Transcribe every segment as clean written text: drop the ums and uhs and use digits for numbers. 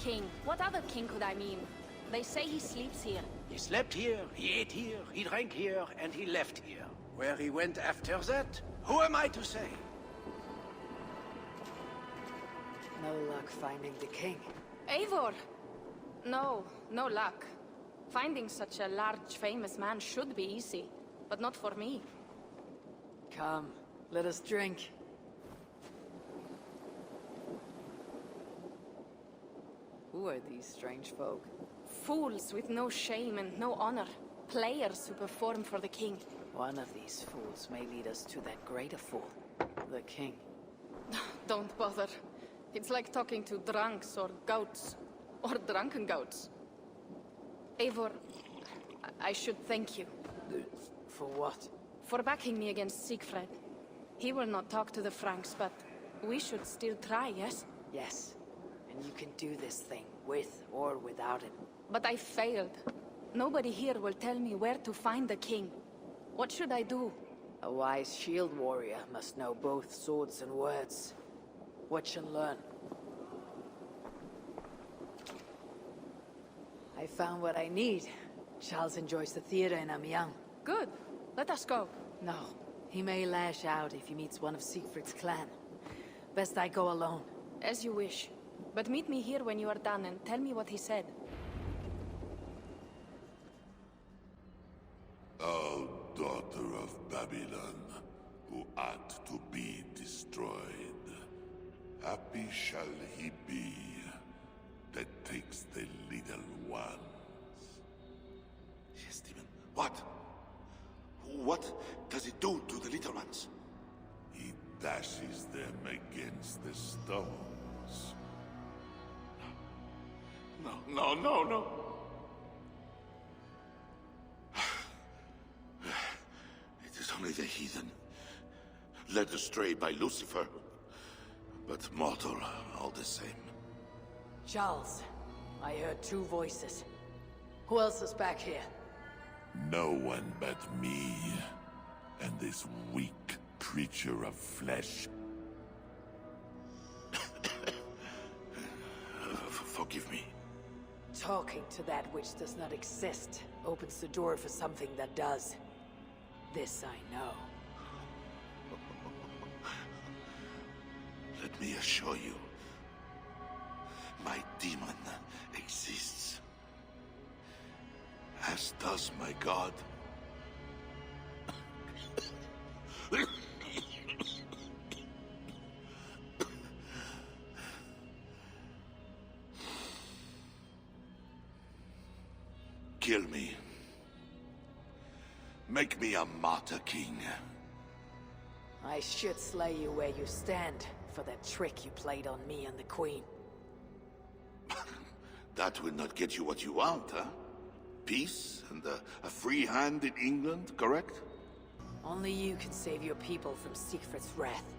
king. What other king could I mean? They say he sleeps here. He slept here, he ate here, he drank here, and he left here. Where he went after that, who am I to say? No luck finding the king. Eivor! No, no luck. Finding such a large, famous man should be easy, but not for me. Come, let us drink. Who are these strange folk? Fools with no shame and no honor. Players who perform for the king. One of these fools may lead us to that greater fool, the king. Don't bother. It's like talking to drunks or goats. Or drunken goats. Eivor, I should thank you. For what? For backing me against Siegfried. He will not talk to the Franks, but we should still try, yes? Yes. And you can do this thing, with or without him. But I failed. Nobody here will tell me where to find the king. What should I do? A wise shield warrior must know both swords and words. Watch and learn. I found what I need. Charles enjoys the theater in Amiens. Good. Let us go. No. He may lash out if he meets one of Siegfried's clan. Best I go alone. As you wish. But meet me here when you are done and tell me what he said. O daughter of Babylon, who ought to be destroyed, happy shall he be that takes the little ones. Yes, demon. What? What does it do to the little ones? He dashes them against the stones. No. It is only the heathen, led astray by Lucifer, but mortal all the same. Charles, I heard two voices. Who else is back here? No one but me, and this weak creature of flesh. Forgive me. Talking to that which does not exist opens the door for something that does. This I know. Let me assure you, my demon exists. As does my god. Kill me. Make me a martyr king. I should slay you where you stand for that trick you played on me and the Queen. That will not get you what you want, huh? Peace and a free hand in England, correct? Only you can save your people from Siegfried's wrath.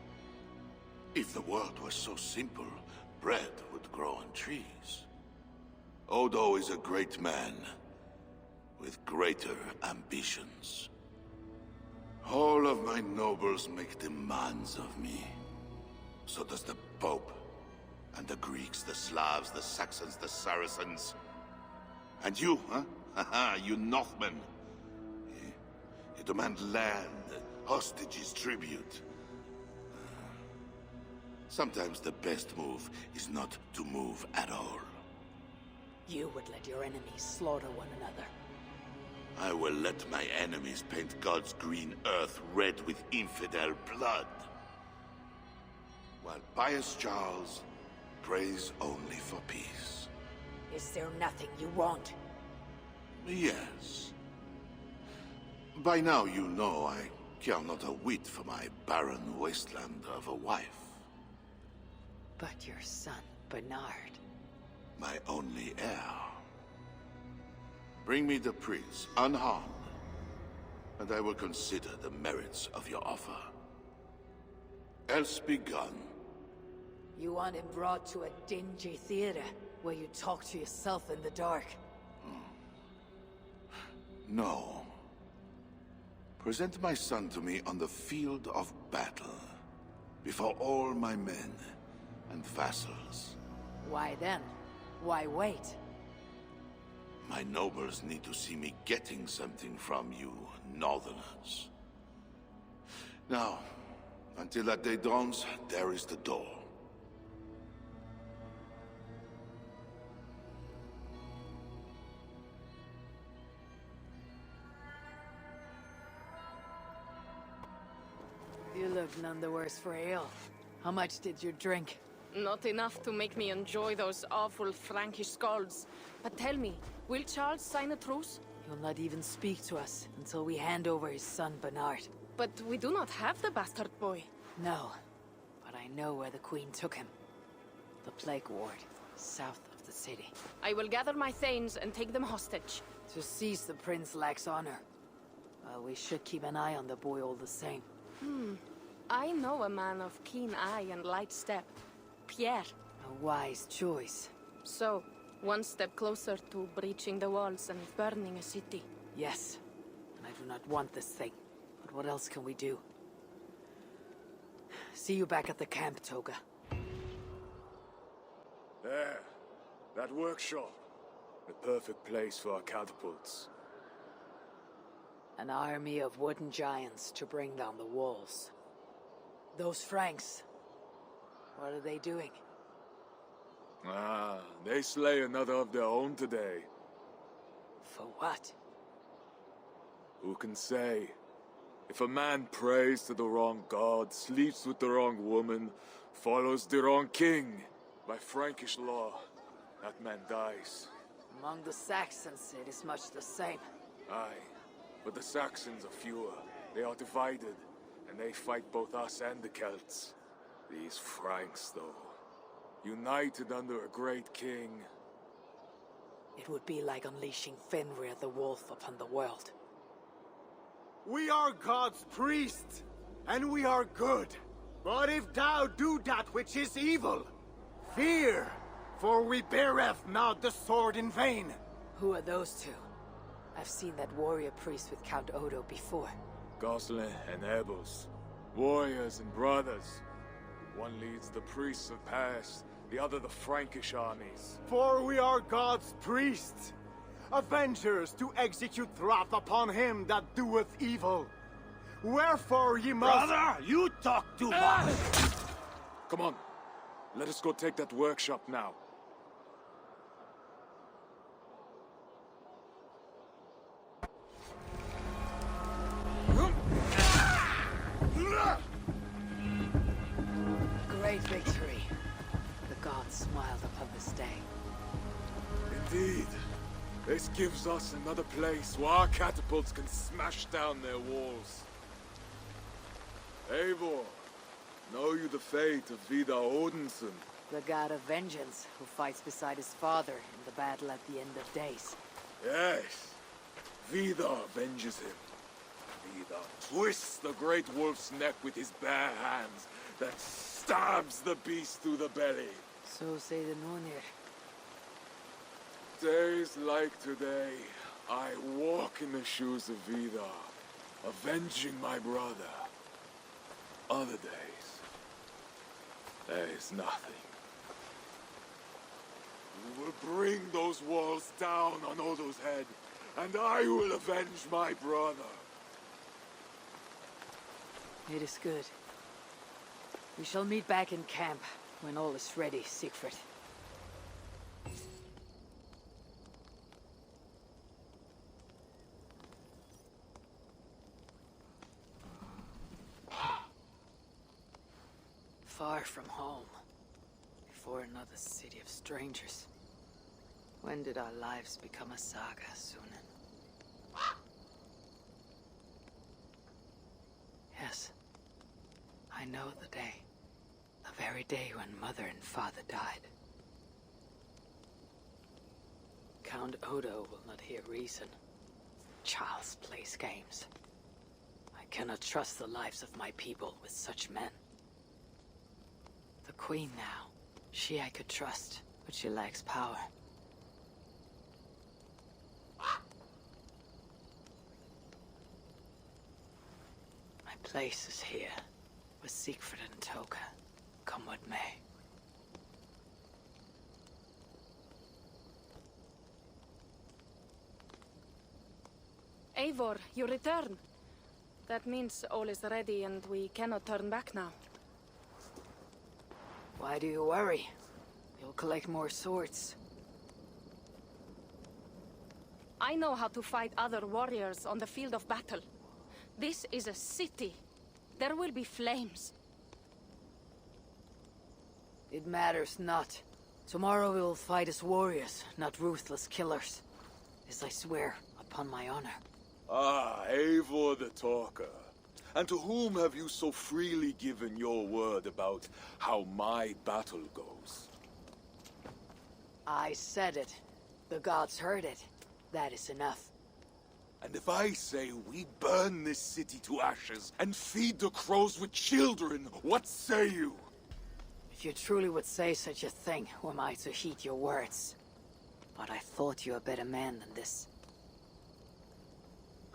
If the world was so simple, bread would grow on trees. Odo is a great man, with greater ambitions. All of my nobles make demands of me. So does the Pope. And the Greeks, the Slavs, the Saxons, the Saracens. And you, huh? Haha, you Northmen. You demand land, hostages, tribute. Sometimes the best move is not to move at all. You would let your enemies slaughter one another. I will let my enemies paint God's green earth red with infidel blood. While pious Charles prays only for peace. Is there nothing you want? Yes. By now you know I care not a whit for my barren wasteland of a wife. But your son, Bernard. My only heir. Bring me the prince, unharmed, and I will consider the merits of your offer. Else be gone. You want him brought to a dingy theater, where you talk to yourself in the dark? No. Present my son to me on the field of battle, before all my men and vassals. Why then? Why wait? My nobles need to see me getting something from you, Northerners. Now, until that day dawns, there is the door. You look none the worse for ale. How much did you drink? Not enough to make me enjoy those awful Frankish skalds. But tell me, will Charles sign a truce? He'll not even speak to us until we hand over his son Bernard. But we do not have the bastard boy. No, but I know where the Queen took him. The Plague Ward, south of the city. I will gather my thanes and take them hostage. To seize the prince lacks honor. Well, we should keep an eye on the boy all the same. I know a man of keen eye and light step. Pierre. A wise choice. So, one step closer to breaching the walls and burning a city. Yes, and I do not want this thing. But what else can we do? See you back at the camp, Toga. There. That workshop. The perfect place for our catapults. An army of wooden giants to bring down the walls. Those Franks, what are they doing? Ah, they slay another of their own today. For what? Who can say? If a man prays to the wrong god, sleeps with the wrong woman, follows the wrong king, by Frankish law, that man dies. Among the Saxons, it is much the same. Aye, but the Saxons are fewer. They are divided, and they fight both us and the Celts. These Franks, though, united under a great king. It would be like unleashing Fenrir the Wolf upon the world. We are God's priests, and we are good. But if thou do that which is evil, fear, for we beareth not the sword in vain. Who are those two? I've seen that warrior priest with Count Odo before. Gosselin and Ebels, warriors and brothers. One leads the priests of Paris, the other the Frankish armies. For we are God's priests, avengers to execute wrath upon him that doeth evil. Wherefore ye must— Brother, you talk too much! Come on, let us go take that workshop now. Great victory. The gods smiled upon this day. Indeed. This gives us another place where our catapults can smash down their walls. Eivor, know you the fate of Vidar Odinson? The god of vengeance, who fights beside his father in the battle at the end of days. Yes. Vidar avenges him. Vidar twists the great wolf's neck with his bare hands, that stabs the beast through the belly. So say the Nornir. Days like today, I walk in the shoes of Vidar, avenging my brother. Other days, there is nothing. We will bring those walls down on Odo's head, and I will avenge my brother. It is good. We shall meet back in camp when all is ready, Siegfried. Far from home, before another city of strangers. When did our lives become a saga, Sunan? Yes, I know the day. The very day when Mother and Father died. Count Odo will not hear reason. Charles plays games. I cannot trust the lives of my people with such men. The Queen now. She I could trust, but she lacks power. My place is here, with Siegfried and Toga, come what may. Eivor, you return. That means all is ready and we cannot turn back now. Why do you worry? You'll collect more swords. I know how to fight other warriors on the field of battle. This is a city. There will be flames. It matters not. Tomorrow we will fight as warriors, not ruthless killers. This I swear, upon my honor. Ah, Eivor the Talker. And to whom have you so freely given your word about how my battle goes? I said it. The gods heard it. That is enough. And if I say we burn this city to ashes and feed the crows with children, what say you? If you truly would say such a thing, who am I to heed your words? But I thought you a better man than this.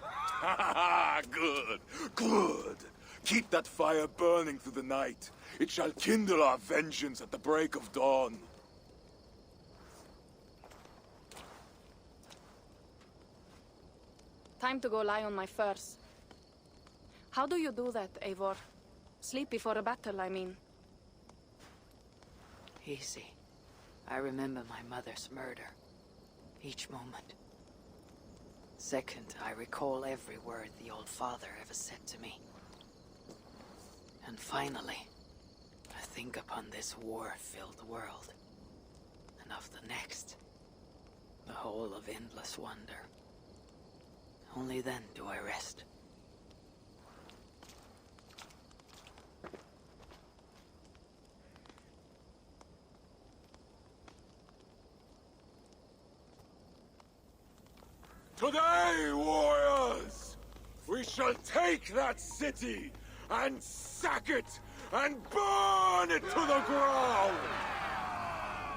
Ha ha ha! Good! Good! Keep that fire burning through the night. It shall kindle our vengeance at the break of dawn. Time to go lie on my furs. How do you do that, Eivor? Sleep before a battle, I mean. Easy. I remember my mother's murder. Each moment. Second, I recall every word the old father ever said to me. And finally, I think upon this war-filled world. And of the next. The whole of endless wonder. Only then do I rest. Today, warriors, we shall take that city and sack it and burn it to the ground.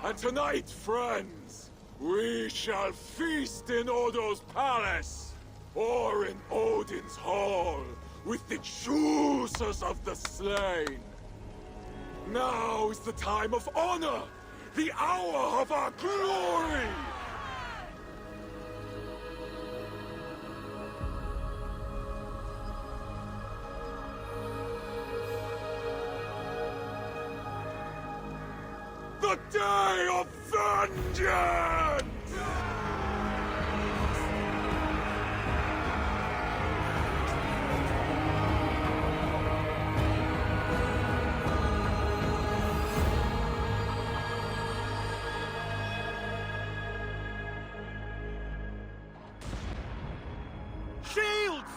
And tonight, friends, we shall feast in Odo's palace. Or in Odin's hall, with the choosers of the slain. Now is the time of honor, the hour of our glory! The day of vengeance! Shields!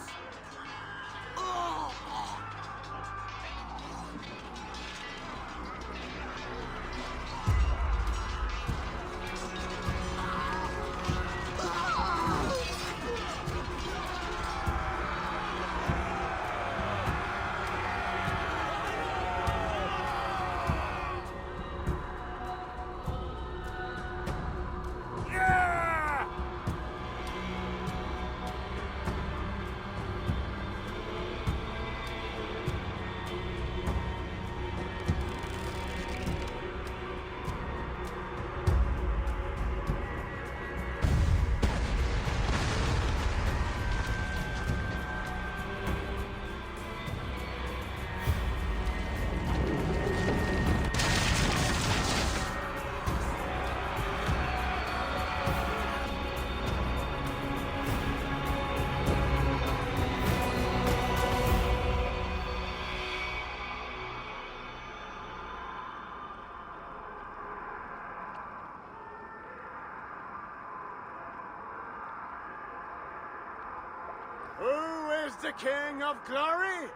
Who is the King of Glory?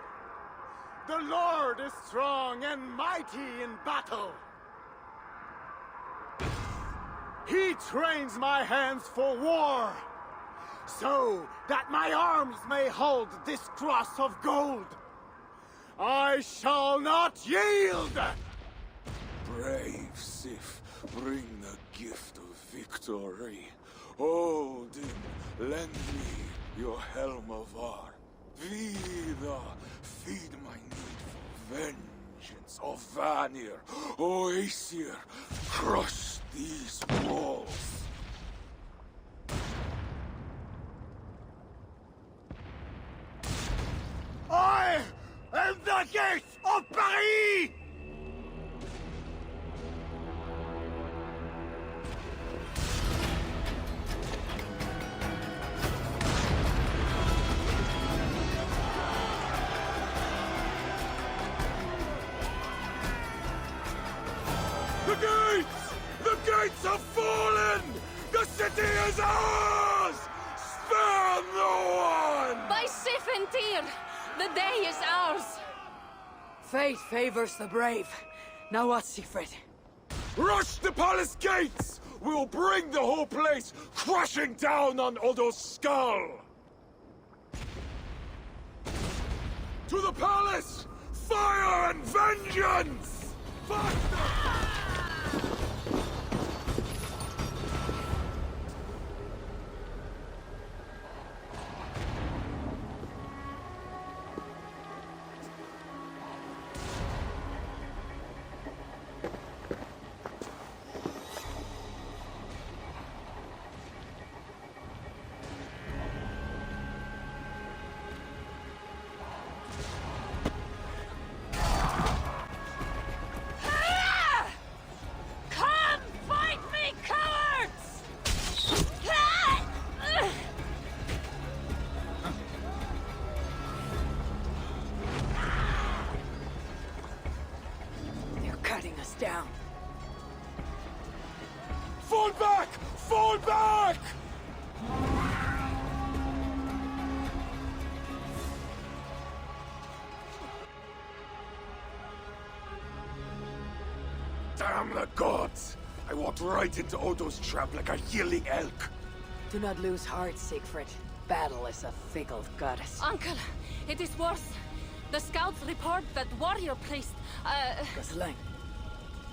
The Lord is strong and mighty in battle. He trains my hands for war, so that my arms may hold this cross of gold. I shall not yield! Brave Sif, bring the gift of victory. Odin, lend me your helm of Ar. Vida, feed my need for vengeance. Of Vanir, O Aesir, crush these walls. And the gates of Paris! The gates! The gates have fallen! The city is ours! Spare no one! By Sif and Tyr, the day is ours! Fate favors the brave. Now what, Siegfried? Rush the palace gates! We'll bring the whole place crashing down on Odo's skull! To the palace! Fire and vengeance! Faster! Come, fight me, cowards! They're cutting us down. Fall back! Fall back! Damn the gods! I walked right into Odo's trap like a yelling elk. Do not lose heart, Siegfried. Battle is a fickle goddess. Uncle, it is worse. The scouts report that warrior priest, Gosling,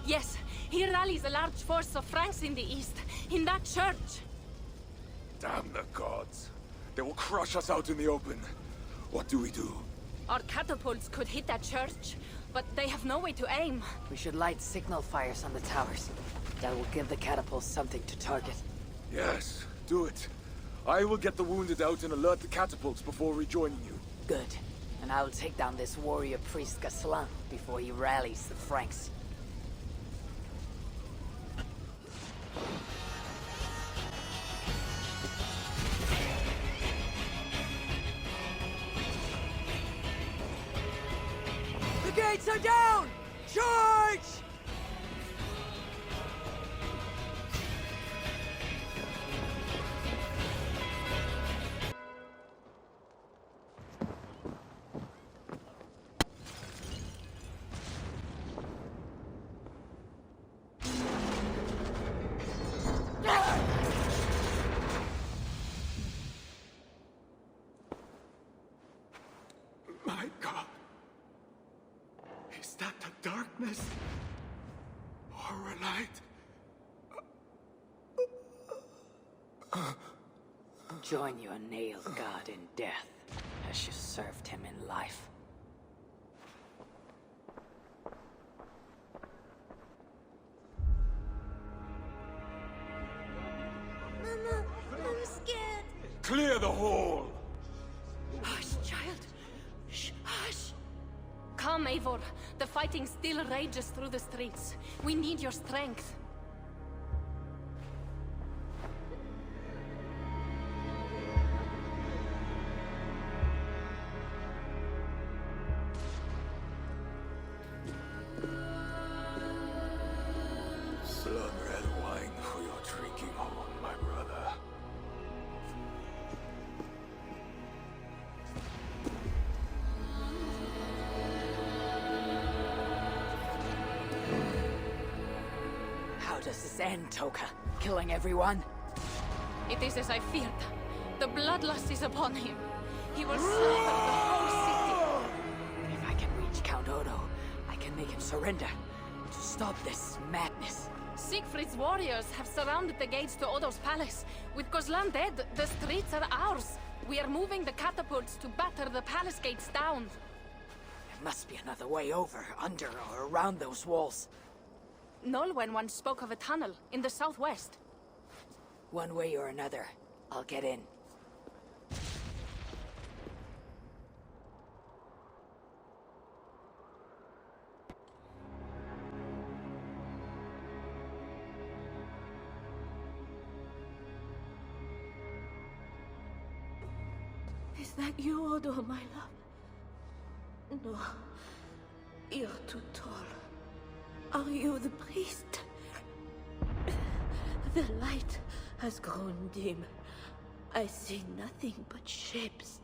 yes, he rallies a large force of Franks in the east, in that church. Damn the gods. They will crush us out in the open. What do we do? Our catapults could hit that church, but they have no way to aim. we should light signal fires on the towers. That will give the catapults something to target. Yes, do it. I will get the wounded out and alert the catapults before rejoining you. Good. And I'll take down this warrior priest Gaslan before he rallies the Franks. The gates are down! Charge! My God. Is that the darkness? Or a light? Join your nailed god in death, as you served him in life. Mama, I'm scared. Clear the hall! Hush, child. Shh, hush. Come, Eivor. The fighting still rages through the streets. We need your strength. Blood red wine for your drinking home, my brother. How does this end, Toka? Killing everyone? It is as I feared. The bloodlust is upon him. He will slaughter the whole city. If I can reach Count Odo, I can make him surrender. To stop this madness. Siegfried's warriors have surrounded the gates to Odo's palace. With Goslan dead, the streets are ours. We are moving the catapults to batter the palace gates down. There must be another way over, under, or around those walls. Nolwenn once spoke of a tunnel in the southwest. One way or another, I'll get in. that you, Odo, my love? No. You're too tall. Are you the priest? The light has grown dim. I see nothing but shapes.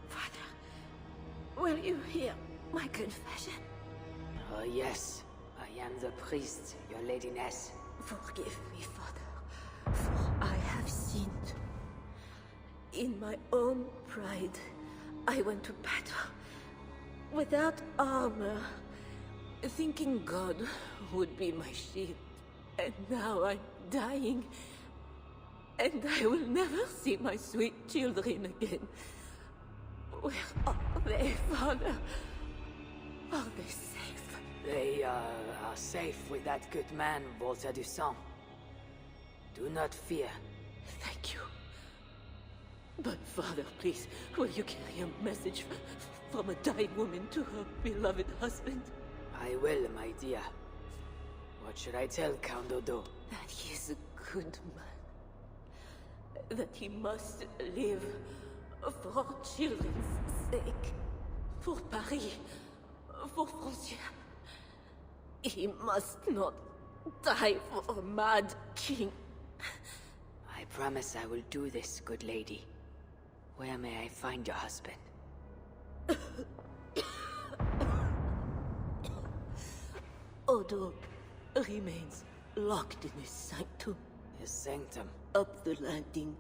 Father, will you hear my confession? Oh, yes. I am the priest, your ladiness. Forgive me, Father, for I have sinned. In my own pride, I went to battle without armor, thinking God would be my shield. And now I'm dying, and I will never see my sweet children again. Where are they, Father? Are they safe? They are safe with that good man, Volta du Sang. Do not fear. Thank you. But Father, please, will you carry a message from a dying woman to her beloved husband? I will, my dear. What should I tell Count Odo? That he is a good man. That he must live for our children's sake. For Paris. For Francia. He must not die for a mad king. I promise I will do this, good lady. Where may I find your husband? Odo remains locked in his sanctum. His sanctum? Up the landing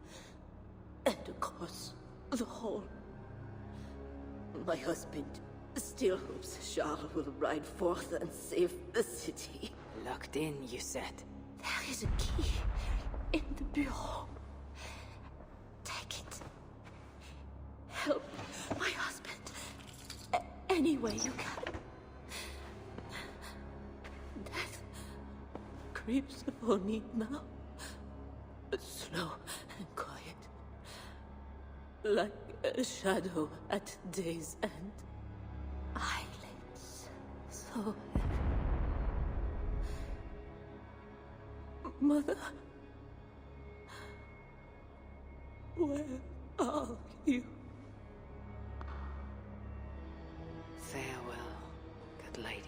and across the hall. My husband still hopes Charles will ride forth and save the city. Locked in, you said? There is a key in the bureau. Take it. Help my husband any way you can. Death creeps upon me now, slow and quiet, like a shadow at day's end. Eyelids so heavy. Mother, where are you? Farewell, good lady.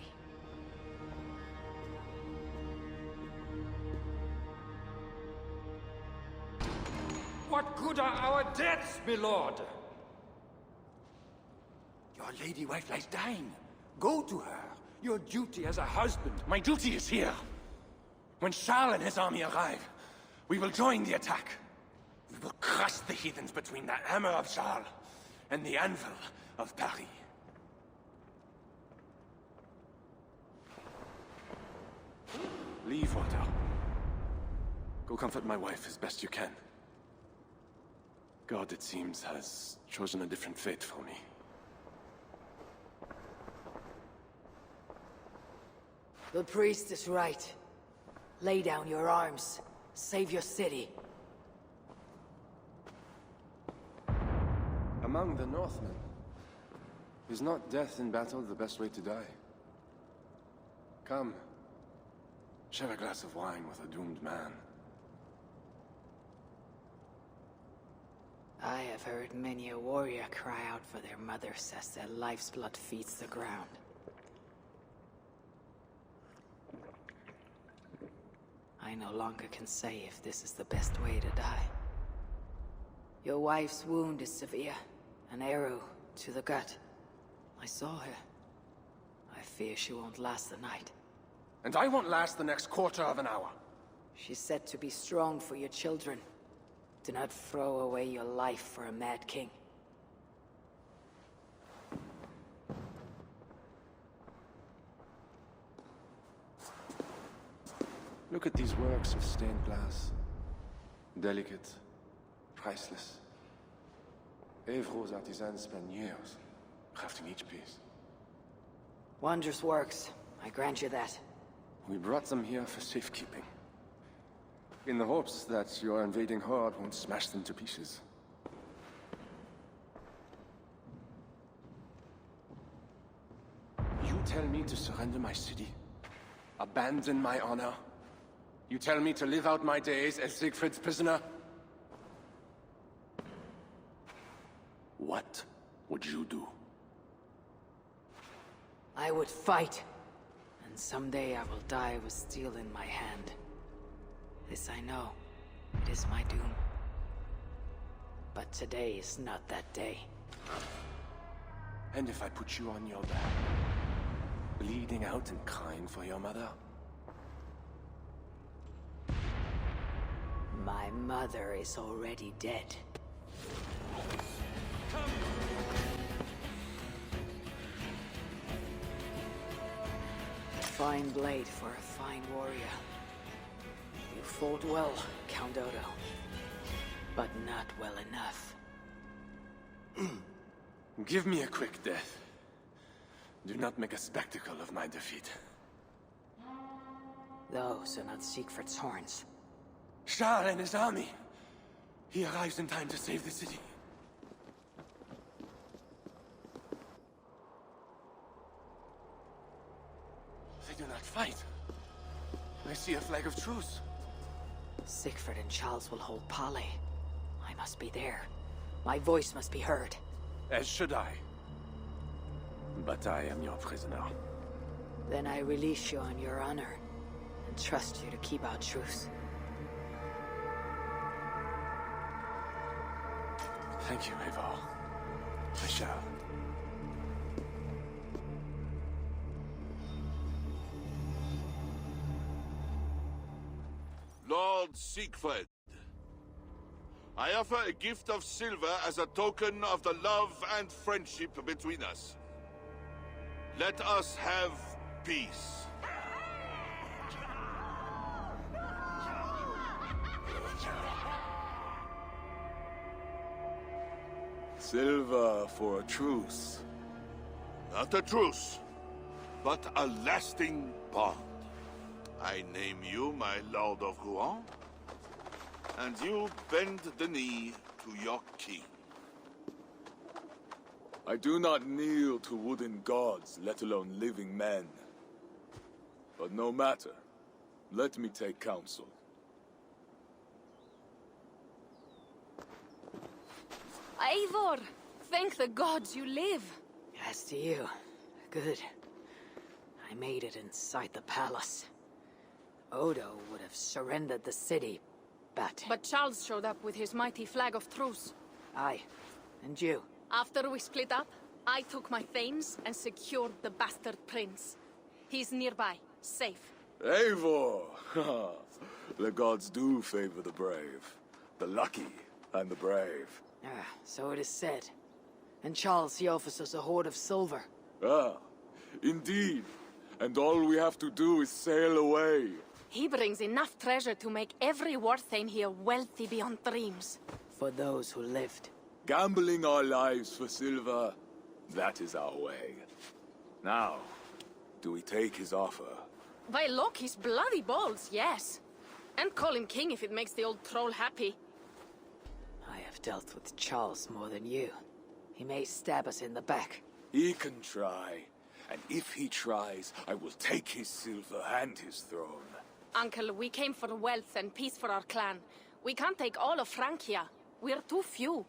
What good are our deaths, my lord? Your lady wife lies dying. Go to her. Your duty as a husband. My duty is here. When Charles and his army arrive, we will join the attack. We will crush the heathens between the hammer of Charles and the anvil of Paris. Leave, Walter. Go comfort my wife as best you can. God, it seems, has chosen a different fate for me. The priest is right. Lay down your arms. Save your city. Among the Northmen, is not death in battle the best way to die? Come, share a glass of wine with a doomed man. I have heard many a warrior cry out for their mothers as their life's blood feeds the ground. I no longer can say if this is the best way to die. Your wife's wound is severe. An arrow to the gut. I saw her. I fear she won't last the night. And I won't last the next quarter of an hour. She's said to be strong for your children. Do not throw away your life for a mad king. Look at these works of stained glass. Delicate, priceless. Evro's artisans spend years crafting each piece. Wondrous works. I grant you that. We brought them here for safekeeping. In the hopes that your invading horde won't smash them to pieces. You tell me to surrender my city? Abandon my honor? You tell me to live out my days as Siegfried's prisoner? what would you do? I would fight. And someday I will die with steel in my hand. This I know. It is my doom. But today is not that day. And if I put you on your back, bleeding out and crying for your mother? My mother is already dead. A fine blade for a fine warrior. You fought well, Count Odo. But not well enough. Give me a quick death. Do not make a spectacle of my defeat. Those are not Siegfried's horns. Charles and his army. He arrives in time to save the city. They do not fight. I see a flag of truce. Siegfried and Charles will hold parley. I must be there. My voice must be heard. As should I. But I am your prisoner. Then I release you on your honor, and trust you to keep our truce. Thank you, Eivor. I shall. Lord Siegfried, I offer a gift of silver as a token of the love and friendship between us. Let us have peace. Silver for a truce. Not a truce, but a lasting bond. I name you my Lord of Rouen, and you bend the knee to your king. I do not kneel to wooden gods, let alone living men. But no matter. Let me take counsel. Eivor! Thank the gods you live! As to you, good. I made it inside the palace. Odo would have surrendered the city, but... But Charles showed up with his mighty flag of truce. Aye, and you? After we split up, I took my thanes and secured the bastard prince. He's nearby, safe. Eivor! The gods do favor the brave. The lucky and the brave. Ah, so it is said. And Charles, he offers us a hoard of silver. Ah, indeed. And all we have to do is sail away. He brings enough treasure to make every war thane here wealthy beyond dreams. For those who lived. Gambling our lives for silver, that is our way. Now, do we take his offer? By Loki's bloody balls, yes. And call him king if it makes the old troll happy. I have dealt with Charles more than you. He may stab us in the back. He can try. And if he tries, I will take his silver and his throne. Uncle, we came for wealth and peace for our clan. We can't take all of Francia. We're too few.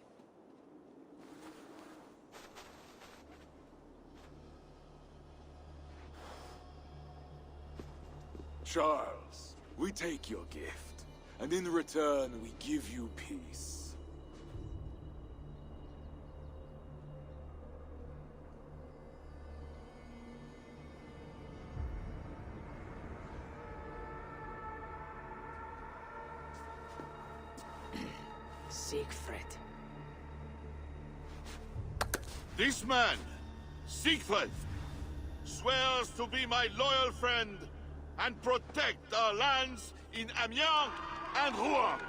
Charles, we take your gift, and in return we give you peace. Siegfried. This man, Siegfried, swears to be my loyal friend and protect our lands in Amiens and Rouen.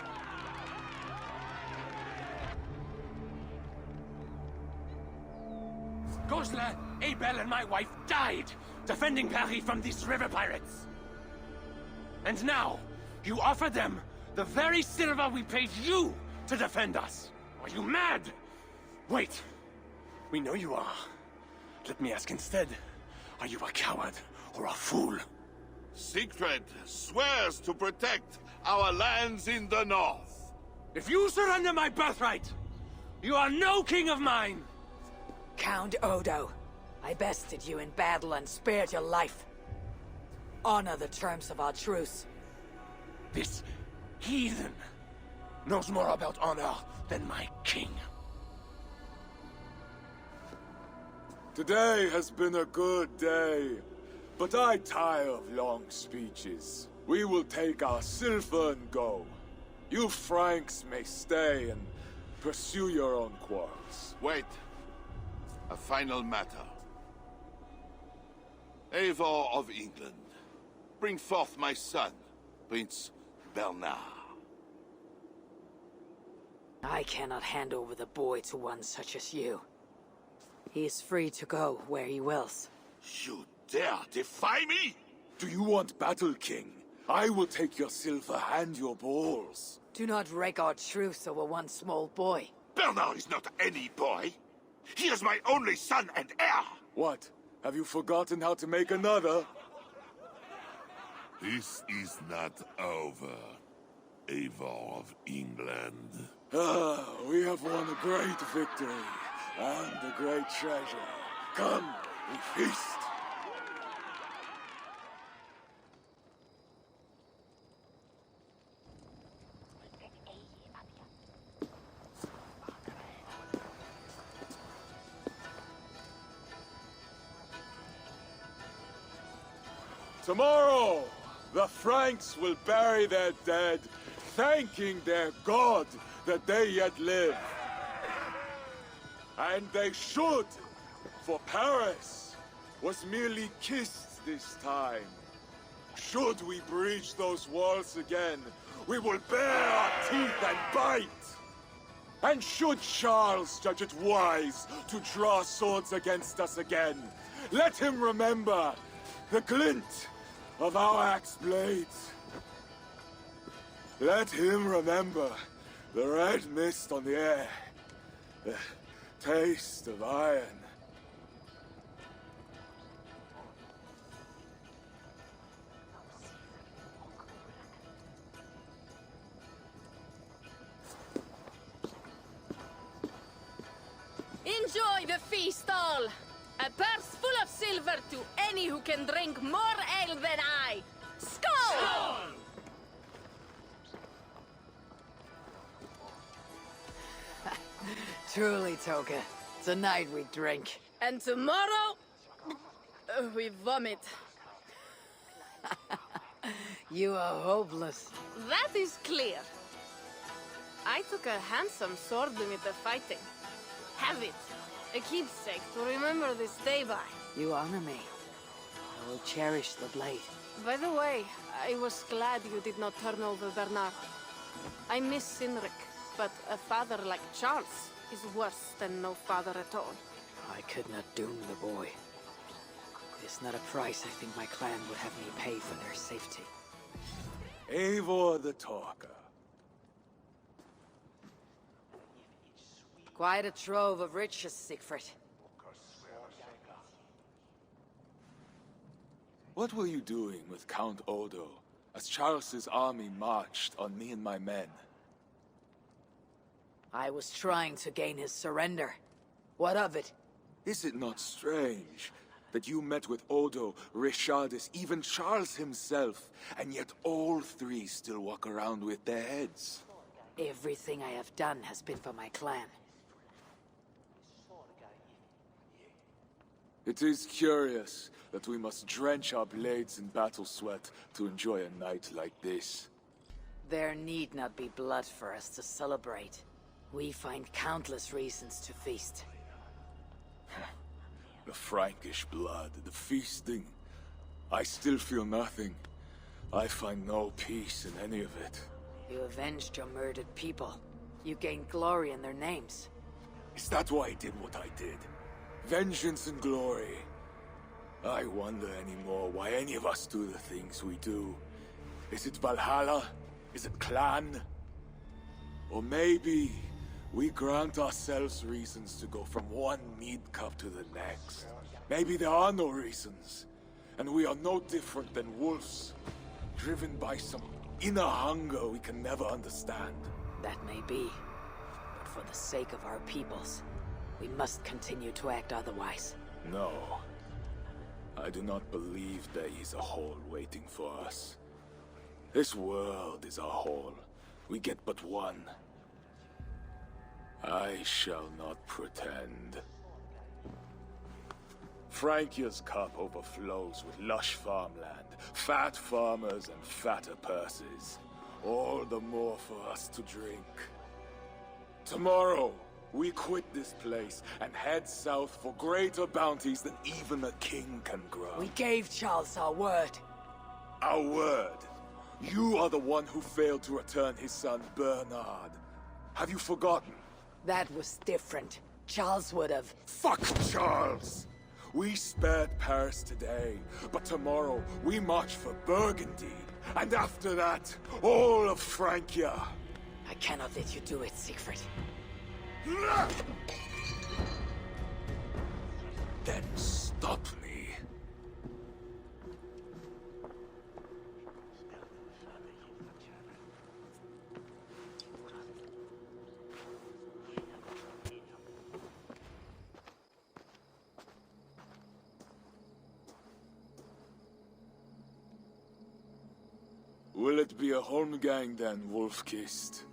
Gosla, Abel, and my wife died defending Paris from these river pirates. And now, you offer them the very silver we paid you to defend us. Are you mad? Wait. We know you are. Let me ask instead, are you a coward or a fool? Siegfried swears to protect our lands in the north. If you surrender my birthright, You are no king of mine! Count Odo, I bested you in battle and spared your life. Honor the terms of our truce. This heathen knows more about honor than my king. Today has been a good day, but I tire of long speeches. We will take our silver and go. You Franks may stay and pursue your own quarrels. Wait. A final matter. Eivor of England, bring forth my son, Prince Bernard. I cannot hand over the boy to one such as you. He is free to go where he wills. You dare defy me? Do you want battle, King? I will take your silver and your balls. Do not wreck our truce over one small boy. Bernard is not any boy. He is my only son and heir. What? Have you forgotten how to make another? This is not over, Eivor of England. Ah, we have won a great victory and a great treasure. Come, we feast. Tomorrow, the Franks will bury their dead, thanking their god that they yet live. And they should, for Paris was merely kissed this time. Should we breach those walls again, we will bare our teeth and bite. And should Charles judge it wise to draw swords against us again, let him remember the glint of our axe blades. Let him remember the red mist on the air, the taste of iron. Enjoy the feast all! A purse full of silver to any who can drink more ale than I! Skål! Truly, Toga. Tonight we drink. And tomorrow... we vomit. You are hopeless. That is clear. I took a handsome sword with the fighting. Have it. A keepsake to remember this day by. You honor me. I will cherish the blade. By the way, I was glad you did not turn over Bernard. I miss Cynric, but a father like Charles is worse than no father at all. I could not doom the boy. It is not a price I think my clan would have me pay for their safety. Eivor the Talker. Quite a trove of riches, Siegfried. What were you doing with Count Odo as Charles's army marched on me and my men? I was trying to gain his surrender. What of it? Is it not strange that you met with Odo, Richardus, even Charles himself, and yet all three still walk around with their heads? Everything I have done has been for my clan. It is curious that we must drench our blades in battle sweat to enjoy a night like this. There need not be blood for us to celebrate. We find countless reasons to feast. The Frankish blood, the feasting. I still feel nothing. I find no peace in any of it. You avenged your murdered people. You gained glory in their names. Is that why I did what I did? Vengeance and glory. I wonder anymore why any of us do the things we do. Is it Valhalla? Is it clan? Or maybe we grant ourselves reasons to go from one mead cup to the next. Maybe there are no reasons, and we are no different than wolves, driven by some inner hunger we can never understand. That may be. But for the sake of our peoples, we must continue to act otherwise. No. I do not believe there is a hole waiting for us. This world is a hole. We get but one. I shall not pretend. Frankia's cup overflows with lush farmland, fat farmers and fatter purses. All the more for us to drink. Tomorrow, we quit this place and head south for greater bounties than even a king can grant. We gave Charles our word. Our word? You are the one who failed to return his son, Bernard. Have you forgotten? That was different. Charles would have... Fuck Charles! We spared Paris today, but tomorrow we march for Burgundy. And after that, all of Francia. I cannot let you do it, Siegfried. Then stop me. Will it be a Holmgang then, Wolf-Kissed?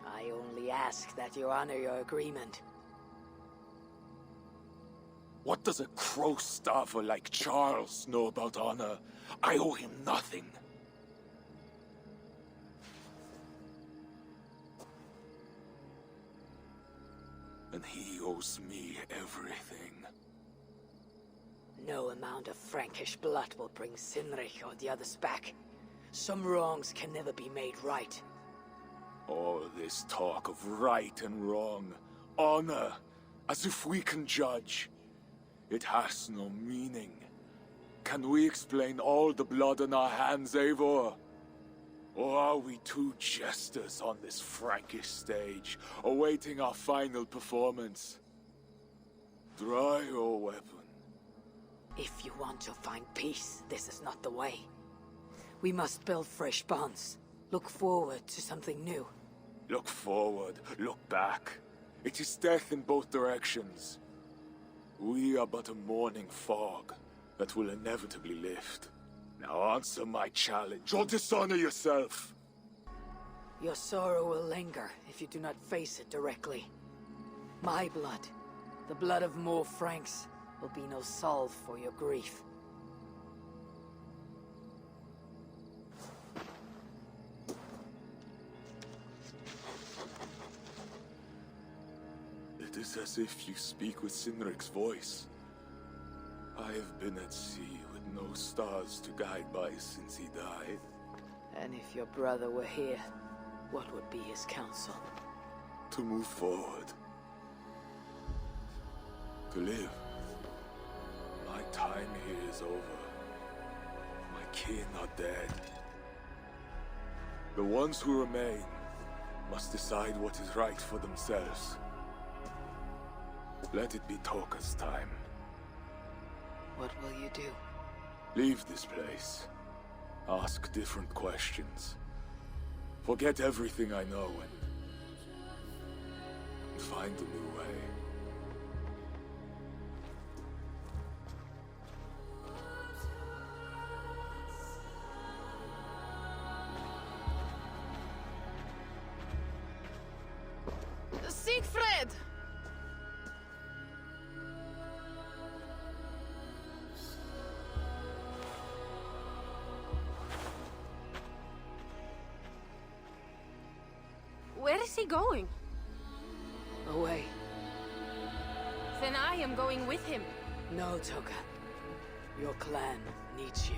I only ask that you honor your agreement. What does a crow-stuffer like Charles know about honor? I owe him nothing. And he owes me everything. No amount of Frankish blood will bring Sinrich or the others back. Some wrongs can never be made right. All this talk of right and wrong, honor, as if we can judge. It has no meaning. Can we explain all the blood on our hands, Eivor? Or are we two jesters on this Frankish stage, awaiting our final performance? Draw your weapon. If you want to find peace, this is not the way. We must build fresh bonds. Look forward to something new. Look forward, look back. It is death in both directions. We are but a morning fog that will inevitably lift. Now answer my challenge, or dishonor yourself! Your sorrow will linger if you do not face it directly. My blood, the blood of more Franks, will be no salve for your grief. It is as if you speak with Sinric's voice. I have been at sea with no stars to guide by since he died. And if your brother were here, what would be his counsel? To move forward. To live. My time here is over. My kin are dead. The ones who remain must decide what is right for themselves. Let it be Toka's time. What will you do? Leave this place. Ask different questions. Forget everything I know and find a new way. Siegfried! Where is he going? Away. Then I am going with him. No, Toka. Your clan needs you.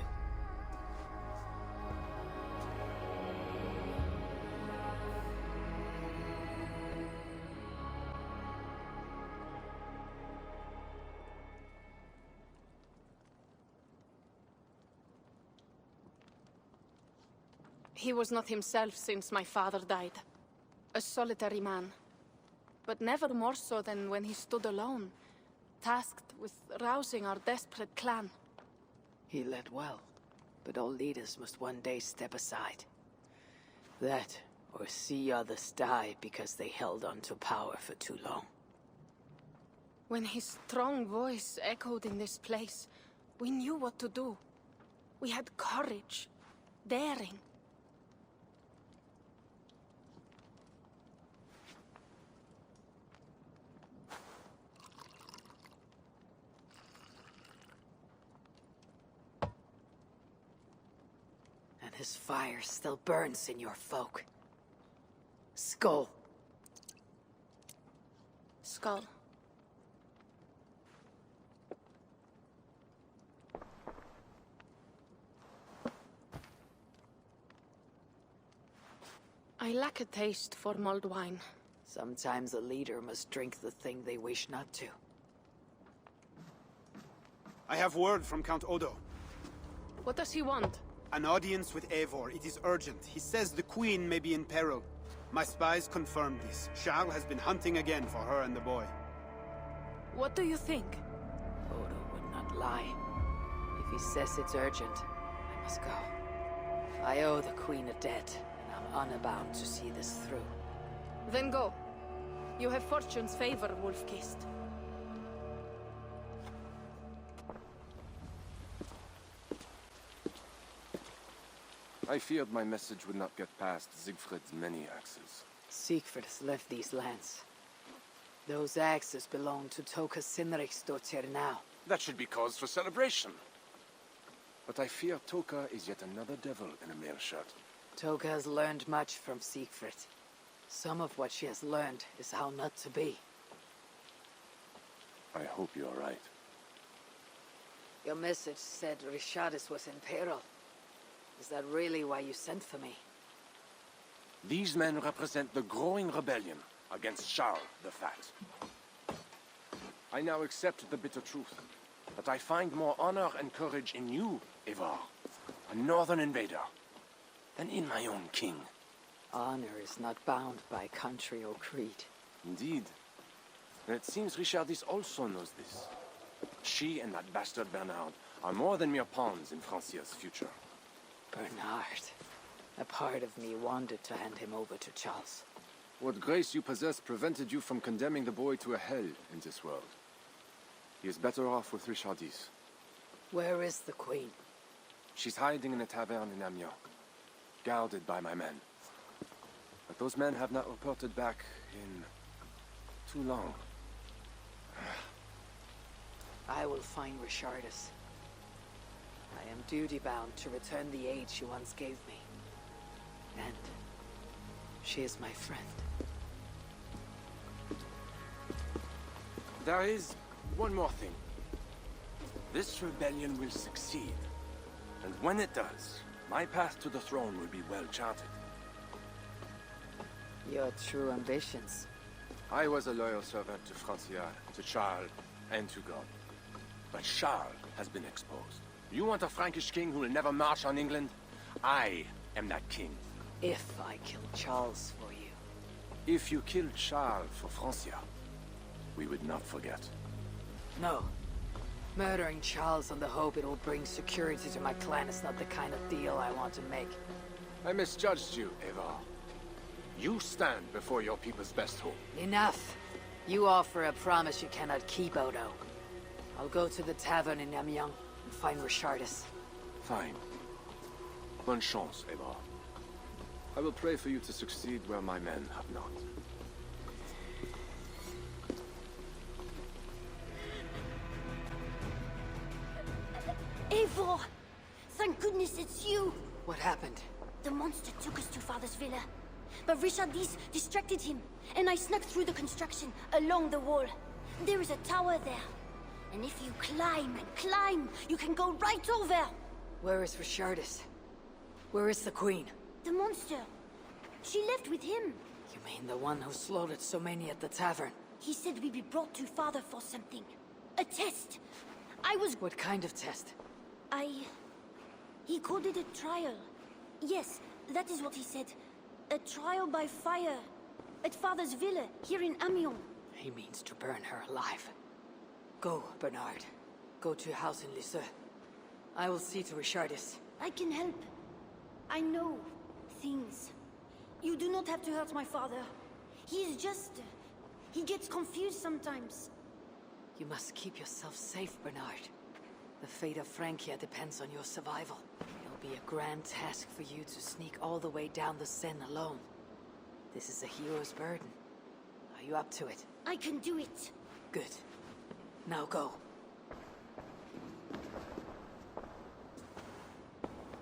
He was not himself since my father died. A solitary man. But never more so than when he stood alone, tasked with rousing our desperate clan. He led well, but all leaders must one day step aside. That or see others die because they held on to power for too long. When his strong voice echoed in this place, we knew what to do. We had courage, daring. And his fire still burns in your folk. Skull. Skull. I lack a taste for mulled wine. Sometimes a leader must drink the thing they wish not to. I have word from Count Odo. What does he want? An audience with Eivor. It is urgent. He says the Queen may be in peril. My spies confirmed this. Charles has been hunting again for her and the boy. What do you think? Odo would not lie. If he says it's urgent, I must go. I owe the Queen a debt, and I'm unbound to see this through. Then go. You have fortune's favor, Wolf-Kissed. I feared my message would not get past Siegfried's many axes. Siegfried has left these lands. Those axes belong to Toka Sinriksdottir now. That should be cause for celebration. But I fear Toka is yet another devil in a mail shirt. Toka has learned much from Siegfried. Some of what she has learned is how not to be. I hope you're right. Your message said Richardis was in peril. Is that really why you sent for me? These men represent the growing rebellion against Charles the Fat. I now accept the bitter truth, that I find more honor and courage in you, Eivor, a northern invader, than in my own king. Honor is not bound by country or creed. Indeed. And it seems Richardis also knows this. She and that bastard Bernard are more than mere pawns in Francia's future. Bernard. A part of me wanted to hand him over to Charles. What grace you possess prevented you from condemning the boy to a hell in this world. He is better off with Richardis. Where is the Queen? She's hiding in a tavern in Amiens, guarded by my men. But those men have not reported back in too long. I will find Richardis. I am duty-bound to return the aid she once gave me. And she is my friend. There is one more thing. This rebellion will succeed. And when it does, my path to the throne will be well charted. Your true ambitions. I was a loyal servant to Francia, to Charles, and to God. But Charles has been exposed. You want a Frankish king who will never march on England? I am that king. If I kill Charles for you. If you killed Charles for Francia, we would not forget. No. Murdering Charles on the hope it will bring security to my clan is not the kind of deal I want to make. I misjudged you, Eivor. You stand before your people's best hope. Enough! You offer a promise you cannot keep, Odo. I'll go to the tavern in Amiens and find Richardis. Fine. Bonne chance, Eivor. I will pray for you to succeed where my men have not. Eivor! Thank goodness it's you! What happened? The monster took us to Father's villa. But Richardis distracted him, and I snuck through the construction, along the wall. There is a tower there. And if you climb and climb, you can go right over! Where is Richardis? Where is the Queen? The monster. She left with him. You mean the one who slaughtered so many at the tavern? He said we'd be brought to Father for something. A test. I was... What kind of test? He called it a trial. Yes, that is what he said. A trial by fire. At Father's villa, here in Amiens. He means to burn her alive. Go, Bernard. Go to your house in Lisieux. I will see to Richardis. I can help. I know things. You do not have to hurt my father. He is just... he gets confused sometimes. You must keep yourself safe, Bernard. The fate of Francia depends on your survival. It'll be a grand task for you to sneak all the way down the Seine alone. This is a hero's burden. Are you up to it? I can do it. Good. Now go.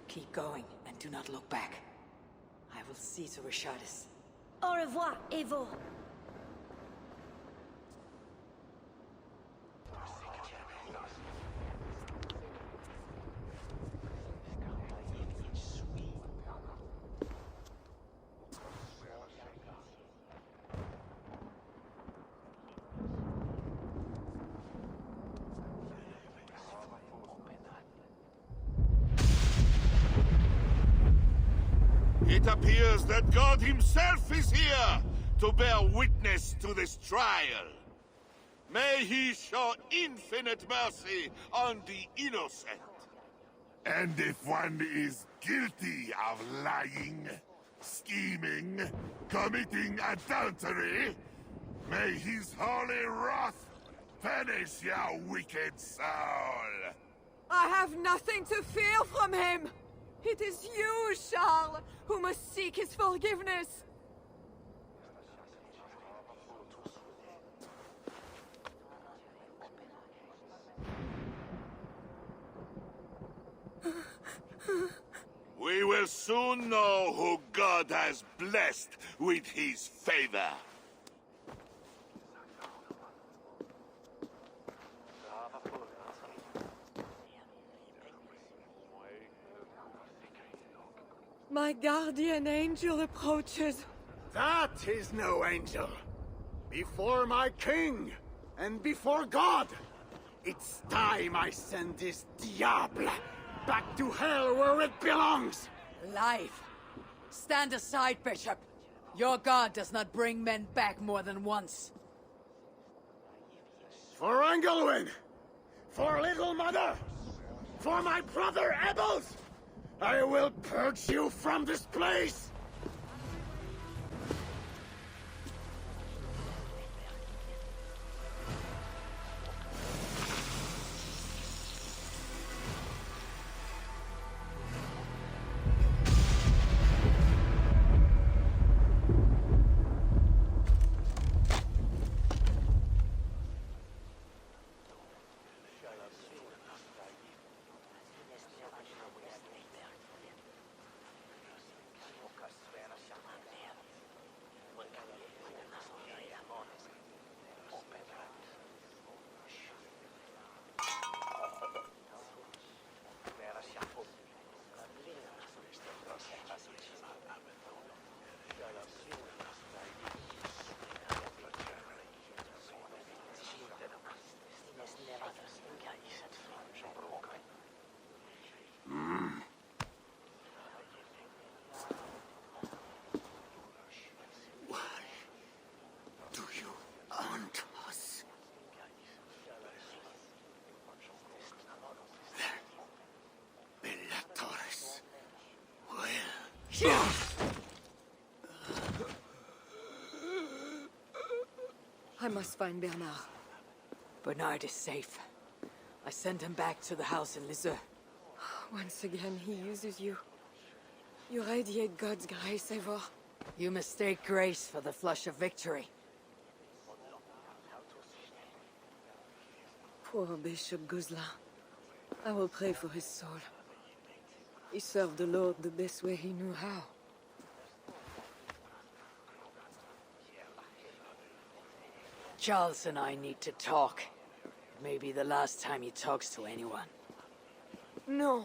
Keep going, and do not look back. I will see to Richardis. Au revoir, Evo. It appears that God himself is here to bear witness to this trial. May he show infinite mercy on the innocent. And if one is guilty of lying, scheming, committing adultery, may his holy wrath punish your wicked soul. I have nothing to fear from him! It is you, Charles, who must seek his forgiveness! We will soon know who God has blessed with his favor. My guardian angel approaches. That is no angel. Before my king, and before God, it's time I send this diable back to hell where it belongs. Life. Stand aside, Bishop. Your God does not bring men back more than once. For Engelwin! For Little Mother! For my brother Ebels! I will purge you from this place! I must find Bernard. Bernard is safe. I sent him back to the house in Lisieux. Once again, he uses you. You radiate God's grace, Eivor. You mistake grace for the flush of victory. Poor Bishop Guzla. I will pray for his soul. He served the Lord the best way he knew how. Charles and I need to talk. It may be the last time he talks to anyone. No.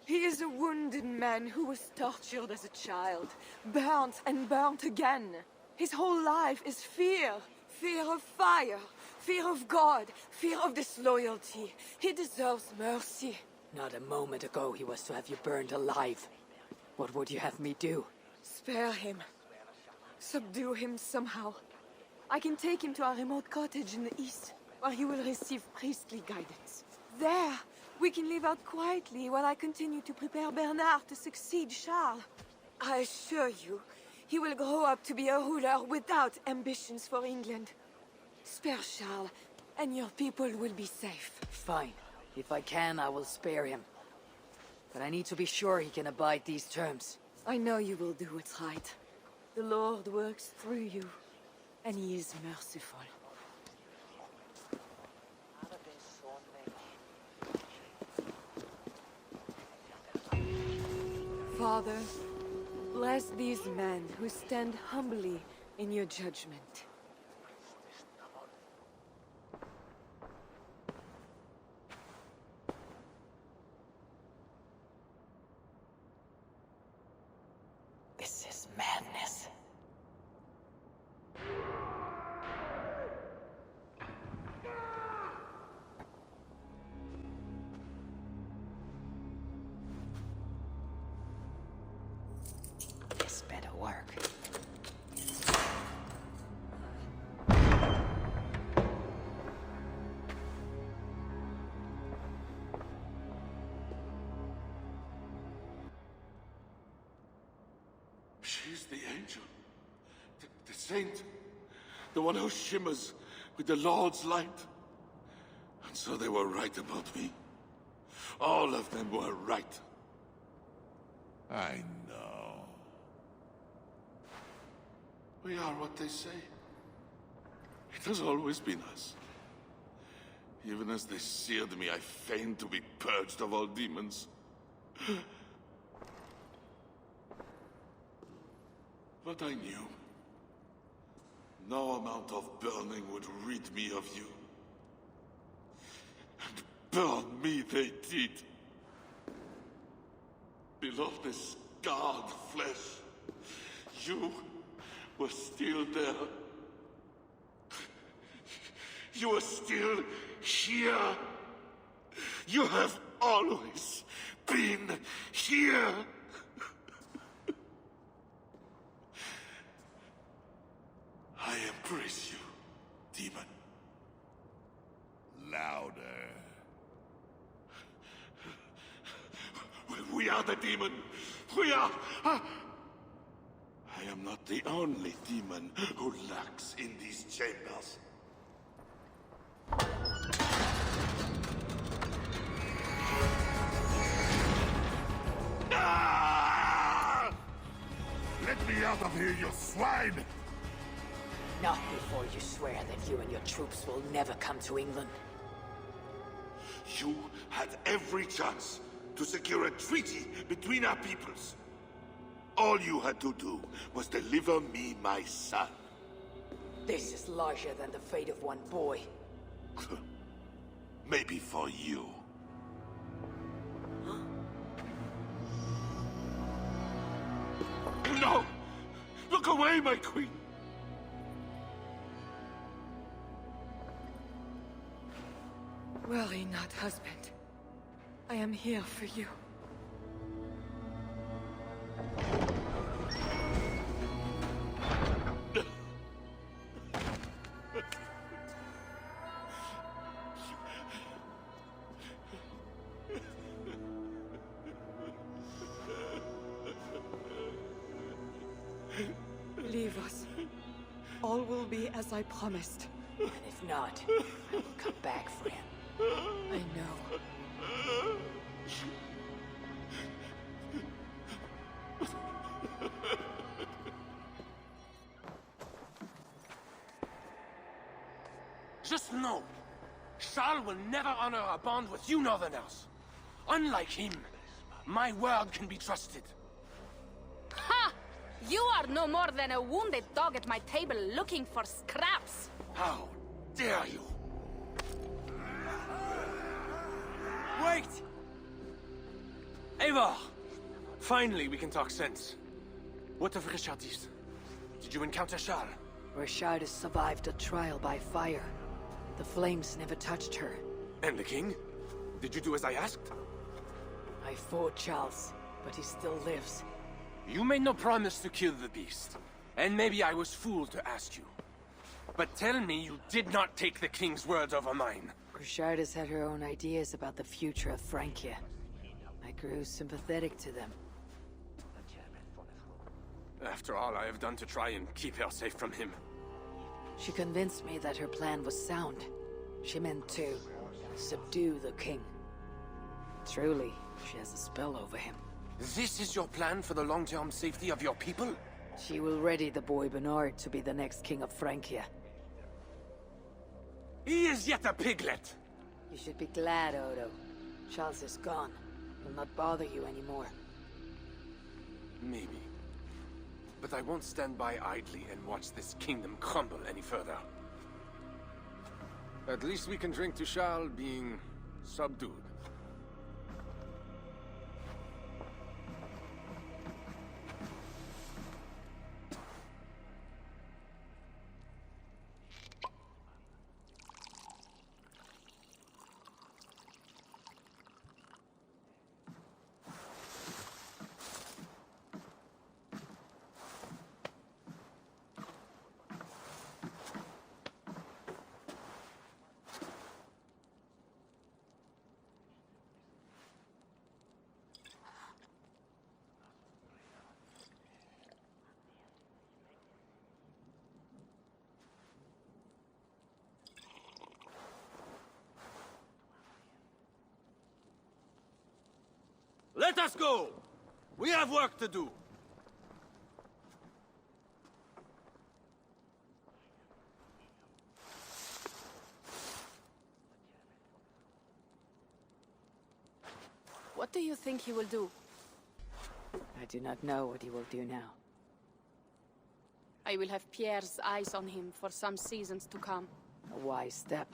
He is a wounded man who was tortured as a child, burnt and burnt again. His whole life is fear. Fear of fire, fear of God, fear of disloyalty. He deserves mercy. Not a moment ago he was to have you burned alive. What would you have me do? Spare him. Subdue him somehow. I can take him to our remote cottage in the east, where he will receive priestly guidance. There, we can live out quietly while I continue to prepare Bernard to succeed Charles. I assure you, He will grow up to be a ruler without ambitions for England. Spare Charles, and your people will be safe. Fine. If I can, I will spare him. But I need to be sure he can abide these terms. I know you will do what's right. The Lord works through you, and he is merciful. Father, bless these men who stand humbly in your judgment. This is madness. This better work. She's the angel. The saint. The one who shimmers with the Lord's light. And so they were right about me. All of them were right. I know. We are what they say. It has always been us. Even as they seared me, I feigned to be purged of all demons. But I knew. No amount of burning would rid me of you. And burn me they did. Below the scarred flesh, you were still there. You are still here. You have always been here. I embrace you, demon. Louder. We are the demon. We are... I am not the only demon who lurks in these chambers. Ah! Let me out of here, you swine! Not before you swear that you and your troops will never come to England. You had every chance to secure a treaty between our peoples. All you had to do was deliver me my son. This is larger than the fate of one boy. Maybe for you. No! Look away, my queen! Worry not, husband. I am here for you. Leave us. All will be as I promised. And if not, I will come back for him. I know. Just know, Charles will never honor a bond with you northerners. Unlike him, my word can be trusted. Ha! You are no more than a wounded dog at my table looking for scraps. How dare you? Wait! Eivor! Finally, we can talk sense. What of Richardis? Did you encounter Charles? Richard has survived a trial by fire. The flames never touched her. And the king? Did you do as I asked? I fought Charles, but he still lives. You made no promise to kill the beast. And maybe I was fooled to ask you. But tell me you did not take the king's word over mine. Richard has had her own ideas about the future of Francia. I grew sympathetic to them. After all I have done to try and keep her safe from him. She convinced me that her plan was sound. She meant to subdue the king. Truly, she has a spell over him. This is your plan for the long-term safety of your people? She will ready the boy Bernard to be the next king of Francia. He is yet a piglet! You should be glad, Odo. Charles is gone. He'll not bother you anymore. Maybe. But I won't stand by idly and watch this kingdom crumble any further. At least we can drink to Charles being subdued. Let us go! We have work to do. What do you think he will do? I do not know what he will do now. I will have Pierre's eyes on him for some seasons to come. A wise step.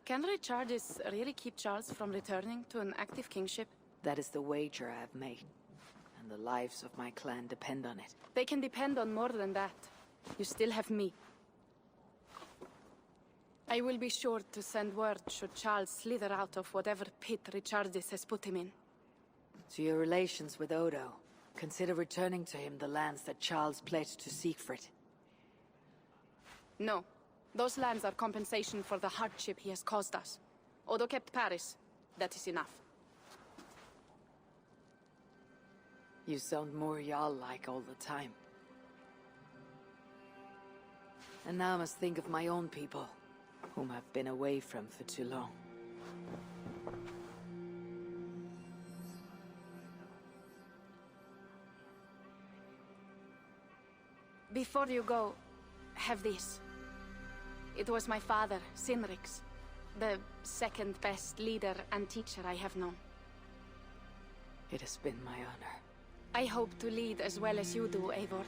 Can Richardis really keep Charles from returning to an active kingship? That is the wager I have made. And the lives of my clan depend on it. They can depend on more than that. You still have me. I will be sure to send word should Charles slither out of whatever pit Richardis has put him in. To your relations with Odo, consider returning to him the lands that Charles pledged to Siegfried. No. Those lands are compensation for the hardship he has caused us. Odo kept Paris. That is enough. You sound more Jarl-like all the time. And now I must think of my own people, whom I've been away from for too long. Before you go, have this. It was my father, Sinrix, the second best leader and teacher I have known. It has been my honor. I hope to lead as well as you do, Eivor.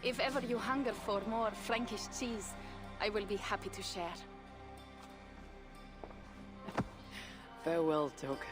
If ever you hunger for more Frankish cheese, I will be happy to share. Farewell, Toka.